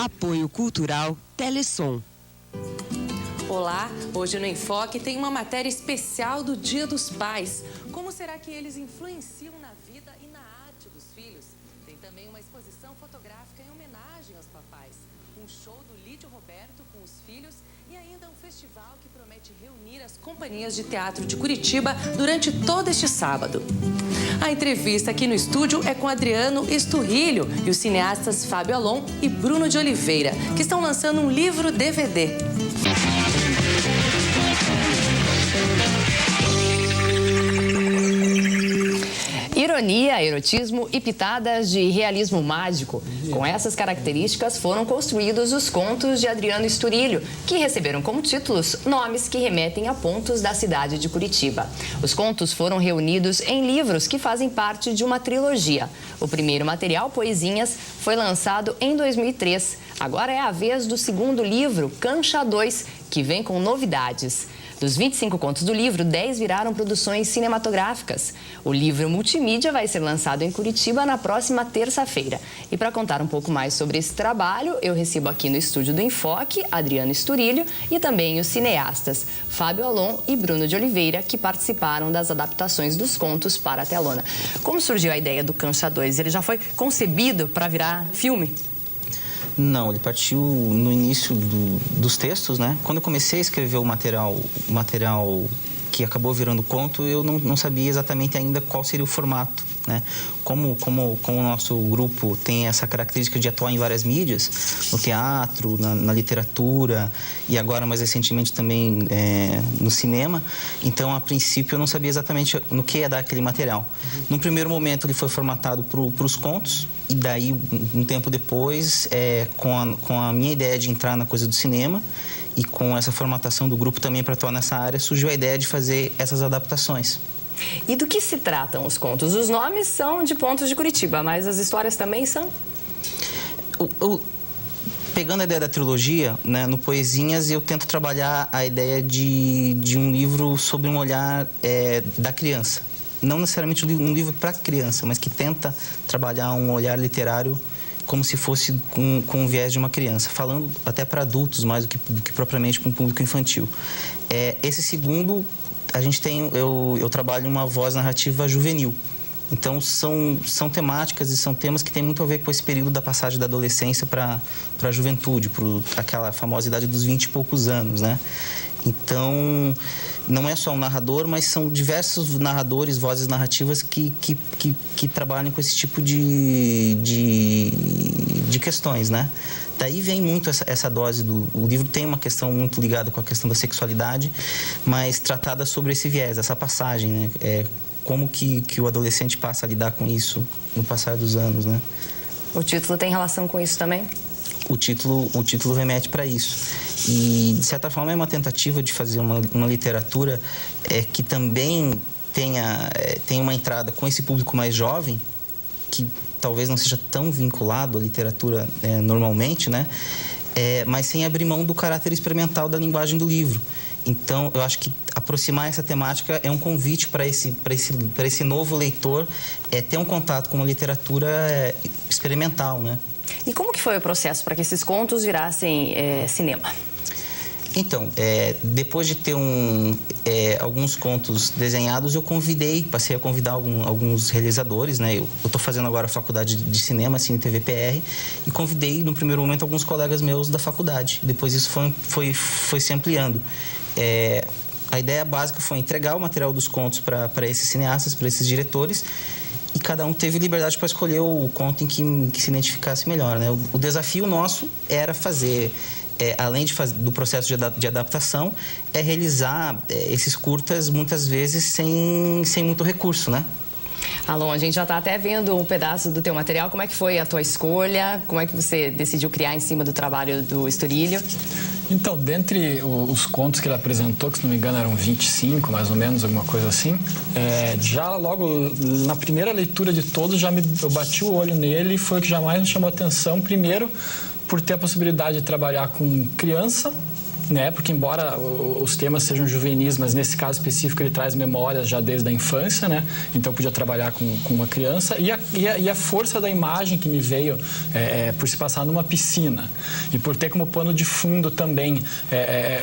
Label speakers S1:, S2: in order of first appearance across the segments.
S1: Apoio Cultural Telesom.
S2: Olá, hoje no Enfoque tem uma matéria especial do Dia dos Pais. Como será que eles influenciam na vida e na arte dos filhos? Tem também uma exposição fotográfica em homenagem aos papais, um show do Lídio Roberto com os filhos e ainda um festival que promete reunir as companhias de teatro de Curitiba durante todo este sábado. A entrevista aqui no estúdio é com Adriano Esturrilho e os cineastas Fábio Alon e Bruno de Oliveira, que estão lançando um livro DVD. Ironia, erotismo e pitadas de realismo mágico. Com essas características foram construídos os contos de Adriano Esturrilho, que receberam como títulos nomes que remetem a pontos da cidade de Curitiba. Os contos foram reunidos em livros que fazem parte de uma trilogia. O primeiro material, Poesinhas, foi lançado em 2003. Agora é a vez do segundo livro, Cancha 2, que vem com novidades. Dos 25 contos do livro, 10 viraram produções cinematográficas. O livro multimídia vai ser lançado em Curitiba na próxima terça-feira. E para contar um pouco mais sobre esse trabalho, eu recebo aqui no estúdio do Enfoque, Adriano Esturrilho e também os cineastas Fábio Alon e Bruno de Oliveira, que participaram das adaptações dos contos para a telona. Como surgiu a ideia do Cancha 2? Ele já foi concebido para virar filme?
S3: Não, ele partiu no início dos textos, né? Quando eu comecei a escrever o material que acabou virando conto, eu não sabia exatamente ainda qual seria o formato, né? Como o nosso grupo tem essa característica de atuar em várias mídias, no teatro, na literatura e agora mais recentemente também no cinema, então a princípio eu não sabia exatamente no que ia dar aquele material. No primeiro momento ele foi formatado para os contos e daí um tempo depois, com a minha ideia de entrar na coisa do cinema e com essa formatação do grupo também para atuar nessa área, surgiu a ideia de fazer essas adaptações.
S2: E do que se tratam os contos? Os nomes são de pontos de Curitiba, mas as histórias também são?
S3: Pegando a ideia da trilogia, né, no Poesinhas eu tento trabalhar a ideia de um livro sobre um olhar da criança. Não necessariamente um livro para criança, mas que tenta trabalhar um olhar literário como se fosse com o viés de uma criança, falando até para adultos mais do que propriamente para um público infantil. Esse segundo, eu trabalho uma voz narrativa juvenil. Então, são temáticas e são temas que têm muito a ver com esse período da passagem da adolescência para a juventude, para aquela famosa idade dos 20 e poucos anos, né? Então, não é só um narrador, mas são diversos narradores, vozes narrativas que trabalham com esse tipo de questões, né? Daí vem muito essa dose o livro tem uma questão muito ligada com a questão da sexualidade, mas tratada sobre esse viés, essa passagem, né? Como que o adolescente passa a lidar com isso no passar dos anos, né?
S2: O título tem relação com isso também?
S3: O título remete para isso. E, de certa forma, é uma tentativa de fazer uma literatura que também tenha uma entrada com esse público mais jovem, que talvez não seja tão vinculado à literatura normalmente, né? Mas sem abrir mão do caráter experimental da linguagem do livro. Então, eu acho que aproximar essa temática é um convite para esse novo leitor ter um contato com uma literatura experimental, né?
S2: E como que foi o processo para que esses contos virassem cinema?
S3: Então, depois de ter alguns contos desenhados, passei a convidar alguns realizadores, né? Eu estou fazendo agora a faculdade de cinema, Cine TV PR, e convidei, no primeiro momento, alguns colegas meus da faculdade. Depois isso foi se ampliando. A ideia básica foi entregar o material dos contos para esses cineastas, para esses diretores, e cada um teve liberdade para escolher o conto em que se identificasse melhor, né? O desafio nosso era fazer, além do processo de adaptação, realizar esses curtas, muitas vezes, sem muito recurso, né?
S2: Alon, a gente já está até vendo um pedaço do teu material. Como é que foi a tua escolha? Como é que você decidiu criar em cima do trabalho do Esturrilho?
S4: Então, dentre os contos que ele apresentou, que se não me engano eram 25, mais ou menos, alguma coisa assim, já logo na primeira leitura de todos, eu bati o olho nele e foi o que jamais me chamou a atenção. Primeiro, por ter a possibilidade de trabalhar com criança, né? Porque embora os temas sejam juvenis, mas nesse caso específico ele traz memórias já desde a infância, né? Então eu podia trabalhar com uma criança e a força da imagem que me veio por se passar numa piscina e por ter como pano de fundo também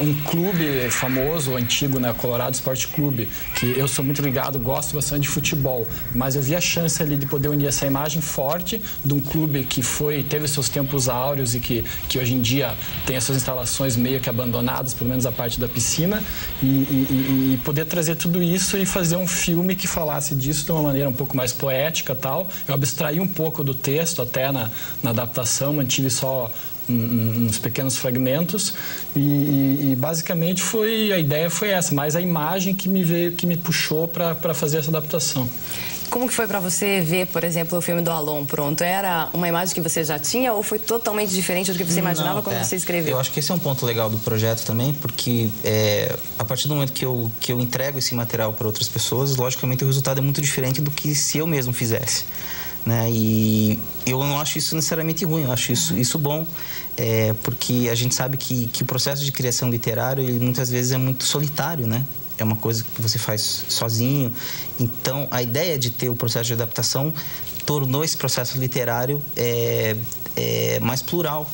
S4: um clube famoso, antigo, né? Colorado Esporte Clube, que eu sou muito ligado, gosto bastante de futebol, mas eu vi a chance ali de poder unir essa imagem forte de um clube que teve seus tempos áureos e que hoje em dia tem as suas instalações meio que abandonadas, pelo menos a parte da piscina, e poder trazer tudo isso e fazer um filme que falasse disso de uma maneira um pouco mais poética, tal. Eu abstraí um pouco do texto até na adaptação, mantive só uns pequenos fragmentos e basicamente a ideia foi essa, mas a imagem que me puxou para fazer essa adaptação.
S2: Como que foi para você ver, por exemplo, o filme do Alon pronto? Era uma imagem que você já tinha ou foi totalmente diferente do que você imaginava quando você escreveu?
S3: Eu acho que esse é um ponto legal do projeto também, porque a partir do momento que eu entrego esse material para outras pessoas, logicamente o resultado é muito diferente do que se eu mesmo fizesse, né? E eu não acho isso necessariamente ruim, eu acho isso bom, porque a gente sabe que o processo de criação literária ele muitas vezes é muito solitário, né? É uma coisa que você faz sozinho. Então, a ideia de ter o processo de adaptação tornou esse processo literário mais plural.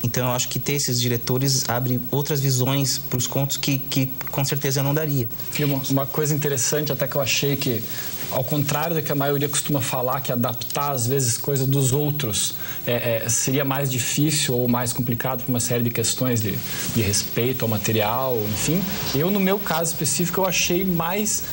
S3: Então, eu acho que ter esses diretores abre outras visões para os contos que com certeza eu não daria.
S4: E uma coisa interessante, até que eu achei que, ao contrário do que a maioria costuma falar, que adaptar, às vezes, coisas dos outros seria mais difícil ou mais complicado por uma série de questões de respeito ao material, enfim. Eu, no meu caso específico, eu achei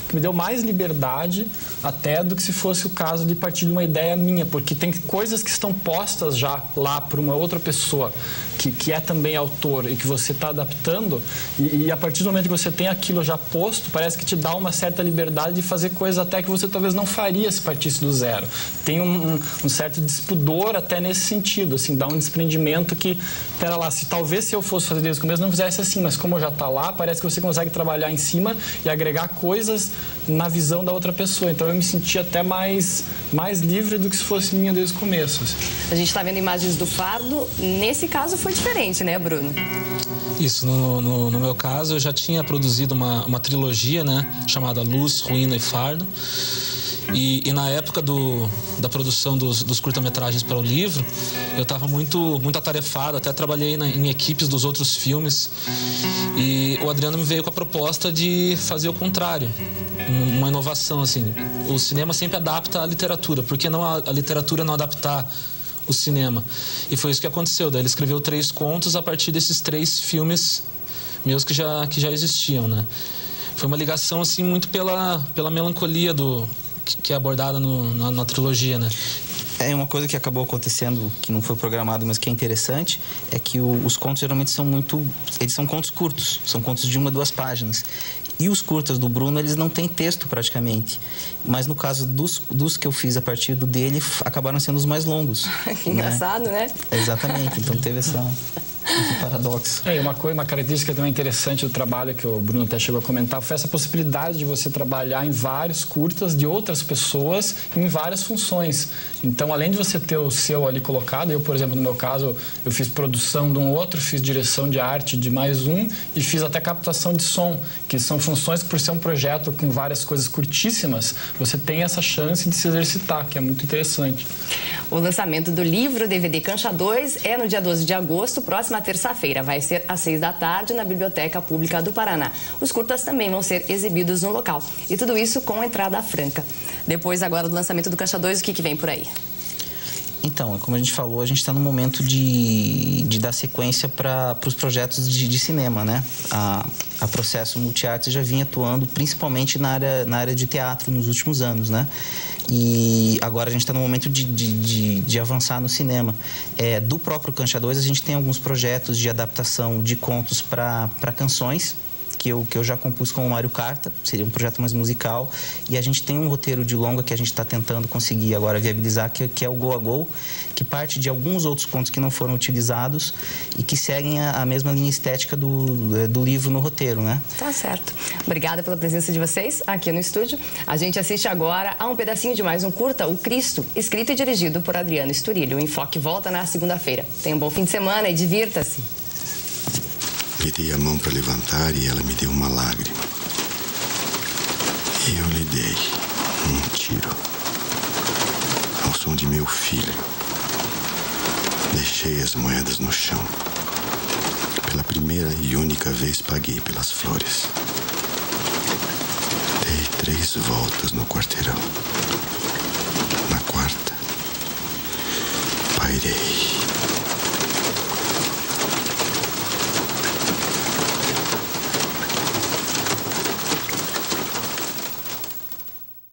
S4: que me deu mais liberdade até do que se fosse o caso de partir de uma ideia minha, porque tem coisas que estão postas já lá por uma outra pessoa, que é também autor e que você está adaptando, e a partir do momento que você tem aquilo já posto, parece que te dá uma certa liberdade de fazer coisas até que você talvez não faria se partisse do zero. Tem um certo despudor até nesse sentido, assim, dá um desprendimento que, pera lá, se eu fosse fazer desde o começo, não fizesse assim, mas como já está lá, parece que você consegue trabalhar em cima e agregar coisas na visão da outra pessoa. Então eu me senti até mais livre do que se fosse minha desde o começo. Assim.
S2: A gente está vendo imagens do Fardo, nesse caso foi diferente, né, Bruno?
S5: Isso, no meu caso, eu já tinha produzido uma trilogia, né, chamada Luz, Ruína e Fardo. E na época da produção dos curta-metragens para o livro, eu estava muito atarefado, até trabalhei em equipes dos outros filmes. E o Adriano me veio com a proposta de fazer o contrário, uma inovação, assim. O cinema sempre adapta a literatura, por que não a literatura não adaptar o cinema? E foi isso que aconteceu. Daí ele escreveu 3 contos a partir desses 3 filmes meus que já existiam, né? Foi uma ligação, assim, muito pela melancolia que é abordada na trilogia, né?
S3: Uma coisa que acabou acontecendo, que não foi programado, mas que é interessante, é que os contos geralmente eles são contos curtos, são contos de 1 a 2 páginas. E os curtas do Bruno, eles não têm texto praticamente. Mas no caso dos que eu fiz a partir dele, acabaram sendo os mais longos.
S2: Que engraçado, né?
S3: Exatamente, então teve esse paradoxo.
S4: Uma característica também interessante do trabalho que o Bruno até chegou a comentar foi essa possibilidade de você trabalhar em vários curtas de outras pessoas em várias funções. Então, além de você ter o seu ali colocado, eu, por exemplo, no meu caso, eu fiz produção de um outro, fiz direção de arte de mais um e fiz até captação de som, que são funções que, por ser um projeto com várias coisas curtíssimas, você tem essa chance de se exercitar, que é muito interessante.
S2: O lançamento do livro DVD Cancha 2 é no dia 12 de agosto, próxima terça-feira. Vai ser às 6 da tarde na Biblioteca Pública do Paraná. Os curtas também vão ser exibidos no local. E tudo isso com entrada franca. Depois, agora, do lançamento do Cancha 2, o que vem por aí?
S3: Então, como a gente falou, a gente está no momento de dar sequência para os projetos de cinema, né? A Processo Multiarte já vinha atuando principalmente na área de teatro nos últimos anos, né? E agora a gente está no momento de avançar no cinema. Do próprio Cancha 2, a gente tem alguns projetos de adaptação de contos para canções, que eu já compus com o Mário Carta, seria um projeto mais musical, e a gente tem um roteiro de longa que a gente está tentando conseguir agora viabilizar, que é o Go a Go, que parte de alguns outros contos que não foram utilizados e que seguem a mesma linha estética do livro no roteiro, né?
S2: Tá certo. Obrigada pela presença de vocês aqui no estúdio. A gente assiste agora a um pedacinho de mais um curta, O Cristo, escrito e dirigido por Adriano Sturilho. O Enfoque volta na segunda-feira. Tenha um bom fim de semana e divirta-se.
S6: Apertei a mão para levantar e ela me deu uma lágrima. E eu lhe dei um tiro. Ao som de meu filho. Deixei as moedas no chão. Pela primeira e única vez paguei pelas flores. Dei 3 voltas no quarteirão. Na quarta, pairei.